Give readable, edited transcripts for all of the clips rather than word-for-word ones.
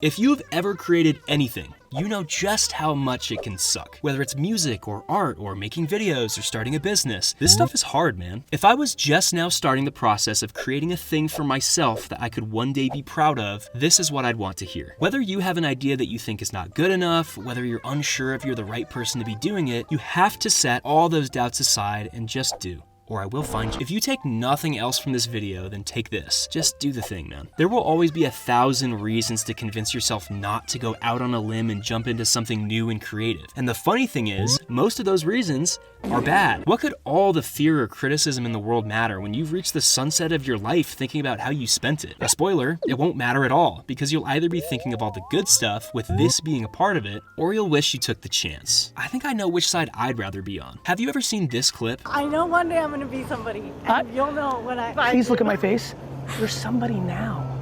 If you've ever created anything, you know just how much it can suck. Whether it's music or art or making videos or starting a business, this stuff is hard, man. If I was just now starting the process of creating a thing for myself that I could one day be proud of, this is what I'd want to hear. Whether you have an idea that you think is not good enough, whether you're unsure if you're the right person to be doing it, you have to set all those doubts aside and just do. Or I will find you. If you take nothing else from this video, then take this. Just do the thing, man. There will always be 1,000 reasons to convince yourself not to go out on a limb and jump into something new and creative. And the funny thing is, most of those reasons are bad. What could all the fear or criticism in the world matter when you've reached the sunset of your life thinking about how you spent it? A spoiler, it won't matter at all, because you'll either be thinking of all the good stuff, with this being a part of it, or you'll wish you took the chance. I think I know which side I'd rather be on. Have you ever seen this clip? I know one day I'm gonna be somebody, and you'll know when I... Please look at my face. You're somebody now.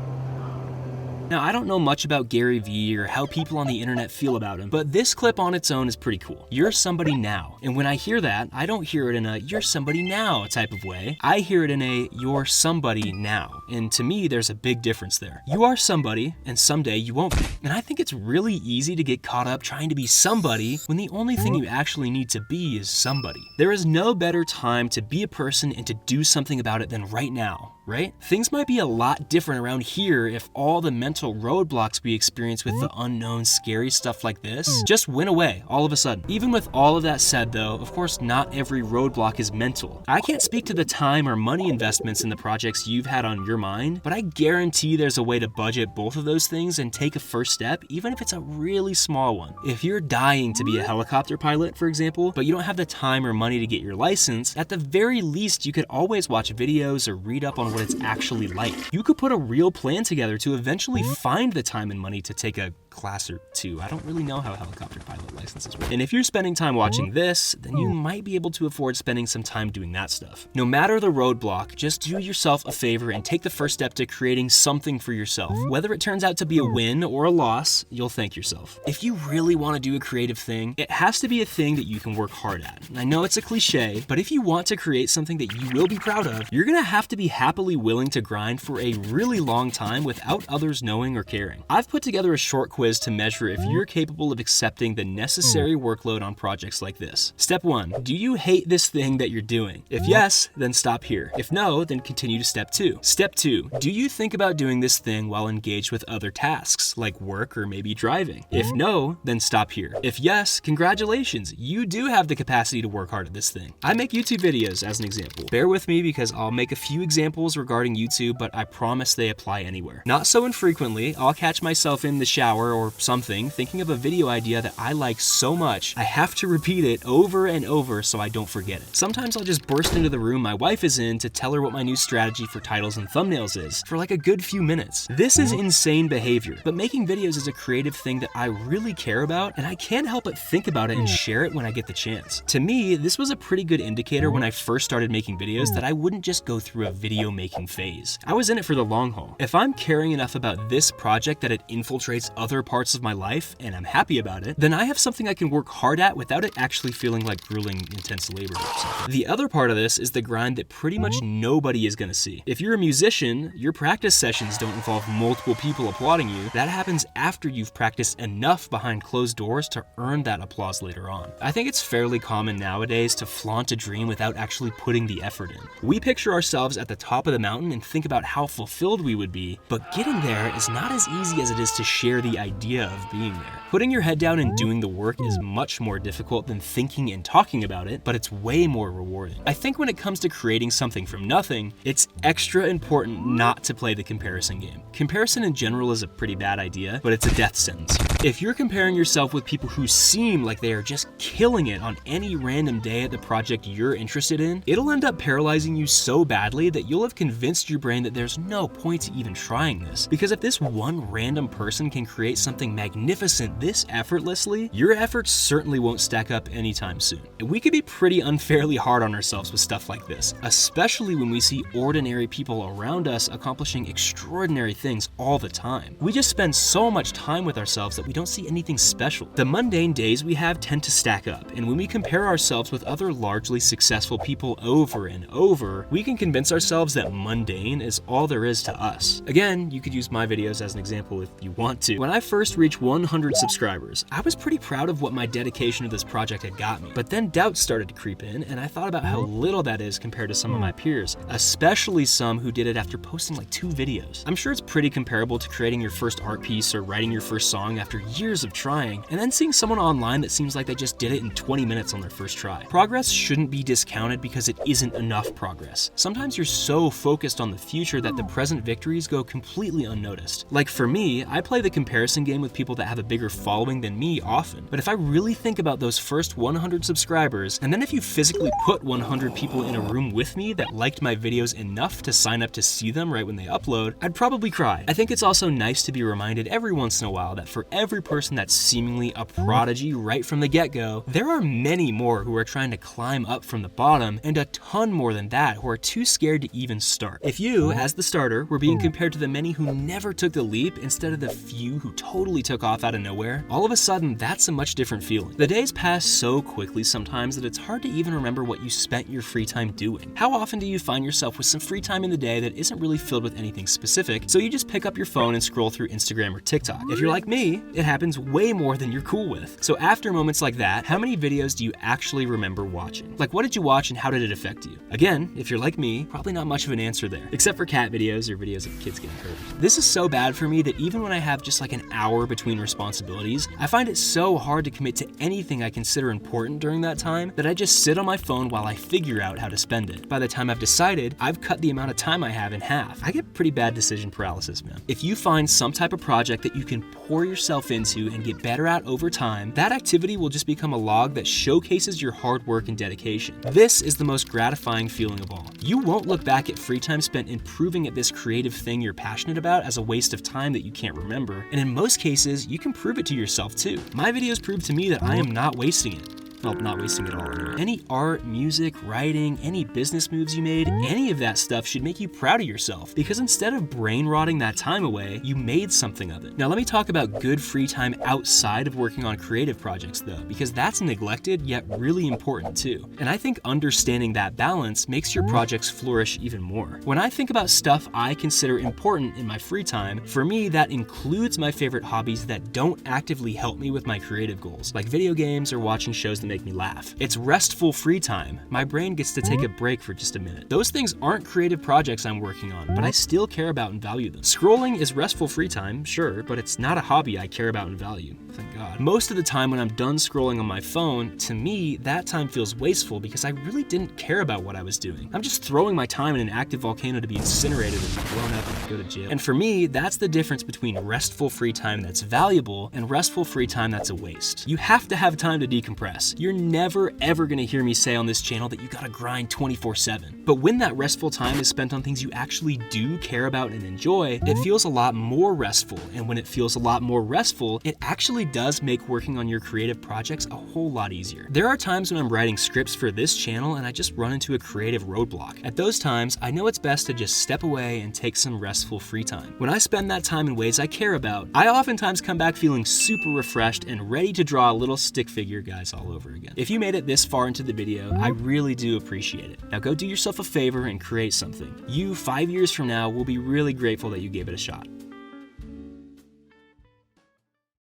Now, I don't know much about Gary Vee or how people on the internet feel about him, but this clip on its own is pretty cool. You're somebody now. And when I hear that, I don't hear it in a you're somebody now type of way. I hear it in a you're somebody now. And to me, there's a big difference there. You are somebody, and someday you won't be. And I think it's really easy to get caught up trying to be somebody when the only thing you actually need to be is somebody. There is no better time to be a person and to do something about it than right now. Right? Things might be a lot different around here if all the mental roadblocks we experience with the unknown, scary stuff like this just went away all of a sudden. Even with all of that said though, of course not every roadblock is mental. I can't speak to the time or money investments in the projects you've had on your mind, but I guarantee there's a way to budget both of those things and take a first step, even if it's a really small one. If you're dying to be a helicopter pilot, for example, but you don't have the time or money to get your license, at the very least you could always watch videos or read up on what it's actually like. You could put a real plan together to eventually find the time and money to take a class or two. I don't really know how helicopter pilot licenses work. And if you're spending time watching this, then you might be able to afford spending some time doing that stuff. No matter the roadblock, just do yourself a favor and take the first step to creating something for yourself. Whether it turns out to be a win or a loss, you'll thank yourself. If you really want to do a creative thing, it has to be a thing that you can work hard at. I know it's a cliche, but if you want to create something that you will be proud of, you're gonna have to be happily willing to grind for a really long time without others knowing or caring. I've put together a short quiz to measure if you're capable of accepting the necessary workload on projects like this. Step 1, do you hate this thing that you're doing? If yes, then stop here. If no, then continue to step 2. Step 2, do you think about doing this thing while engaged with other tasks, like work or maybe driving? If no, then stop here. If yes, congratulations, you do have the capacity to work hard at this thing. I make YouTube videos as an example. Bear with me because I'll make a few examples regarding YouTube, but I promise they apply anywhere. Not so infrequently, I'll catch myself in the shower or something thinking of a video idea that I like so much, I have to repeat it over and over so I don't forget it. Sometimes I'll just burst into the room my wife is in to tell her what my new strategy for titles and thumbnails is for like a good few minutes. This is insane behavior, but making videos is a creative thing that I really care about, and I can't help but think about it and share it when I get the chance. To me, this was a pretty good indicator when I first started making videos that I wouldn't just go through a video making phase. I was in it for the long haul. If I'm caring enough about this project that it infiltrates other parts of my life and I'm happy about it, then I have something I can work hard at without it actually feeling like grueling, intense labor or something. The other part of this is the grind that pretty much nobody is gonna see. If you're a musician, your practice sessions don't involve multiple people applauding you. That happens after you've practiced enough behind closed doors to earn that applause later on. I think it's fairly common nowadays to flaunt a dream without actually putting the effort in. We picture ourselves at the top of the mountain and think about how fulfilled we would be, but getting there is not as easy as it is to share the idea of being there. Putting your head down and doing the work is much more difficult than thinking and talking about it, but it's way more rewarding. I think when it comes to creating something from nothing, it's extra important not to play the comparison game. Comparison in general is a pretty bad idea, but it's a death sentence. If you're comparing yourself with people who seem like they are just killing it on any random day at the project you're interested in, it'll end up paralyzing you so badly that you'll have convinced your brain that there's no point to even trying this. Because if this one random person can create something magnificent this effortlessly, you're your efforts certainly won't stack up anytime soon. And we could be pretty unfairly hard on ourselves with stuff like this, especially when we see ordinary people around us accomplishing extraordinary things all the time. We just spend so much time with ourselves that we don't see anything special. The mundane days we have tend to stack up, and when we compare ourselves with other largely successful people over and over, we can convince ourselves that mundane is all there is to us. Again, you could use my videos as an example if you want to. When I first reached 100 subscribers, I was pretty proud of what my dedication to this project had got me, but then doubts started to creep in, and I thought about how little that is compared to some of my peers, especially some who did it after posting like 2 videos. I'm sure it's pretty comparable to creating your first art piece or writing your first song after years of trying, and then seeing someone online that seems like they just did it in 20 minutes on their first try. Progress shouldn't be discounted because it isn't enough progress. Sometimes you're so focused on the future that the present victories go completely unnoticed. Like for me, I play the comparison game with people that have a bigger following than me often, but if I really think about those first 100 subscribers, and then if you physically put 100 people in a room with me that liked my videos enough to sign up to see them right when they upload, I'd probably cry. I think it's also nice to be reminded every once in a while that for every person that's seemingly a prodigy right from the get-go, there are many more who are trying to climb up from the bottom, and a ton more than that who are too scared to even start. If you, as the starter, were being compared to the many who never took the leap instead of the few who totally took off out of nowhere, all of a sudden that's a much different feeling. The days pass so quickly sometimes that it's hard to even remember what you spent your free time doing. How often do you find yourself with some free time in the day that isn't really filled with anything specific, so you just pick up your phone and scroll through Instagram or TikTok? If you're like me, it happens way more than you're cool with. So after moments like that, how many videos do you actually remember watching? Like, what did you watch and how did it affect you? Again, if you're like me, probably not much of an answer there, except for cat videos or videos of kids getting hurt. This is so bad for me that even when I have just like an hour between responsibilities, I find it so hard to commit to anything I consider important during that time that I just sit on my phone while I figure out how to spend it. By the time I've decided, I've cut the amount of time I have in half. I get pretty bad decision paralysis, man. If you find some type of project that you can pour yourself into and get better at over time, that activity will just become a log that showcases your hard work and dedication. This is the most gratifying feeling of all. You won't look back at free time spent improving at this creative thing you're passionate about as a waste of time that you can't remember, and in most cases, you can prove it to yourself too. My videos prove to me that I am not wasting it. Well, not wasting it all anyway. Any art, music, writing, any business moves you made, any of that stuff should make you proud of yourself, because instead of brain rotting that time away, you made something of it. Now let me talk about good free time outside of working on creative projects though, because that's neglected yet really important too. And I think understanding that balance makes your projects flourish even more. When I think about stuff I consider important in my free time, for me that includes my favorite hobbies that don't actively help me with my creative goals, like video games or watching shows that make me laugh. It's restful free time. My brain gets to take a break for just a minute. Those things aren't creative projects I'm working on, but I still care about and value them. Scrolling is restful free time, sure, but it's not a hobby I care about and value. Thank God. Most of the time when I'm done scrolling on my phone, to me, that time feels wasteful because I really didn't care about what I was doing. I'm just throwing my time in an active volcano to be incinerated and blown up and go to jail. And for me, that's the difference between restful free time that's valuable and restful free time that's a waste. You have to have time to decompress. You're never ever gonna hear me say on this channel that you gotta grind 24/7. But when that restful time is spent on things you actually do care about and enjoy, it feels a lot more restful. And when it feels a lot more restful, it actually does make working on your creative projects a whole lot easier. There are times when I'm writing scripts for this channel and I just run into a creative roadblock. At those times, I know it's best to just step away and take some restful free time. When I spend that time in ways I care about, I oftentimes come back feeling super refreshed and ready to draw little stick figure guys all over again. If you made it this far into the video, I really do appreciate it. Now go do yourself a favor and create something. You, 5 years from now, will be really grateful that you gave it a shot.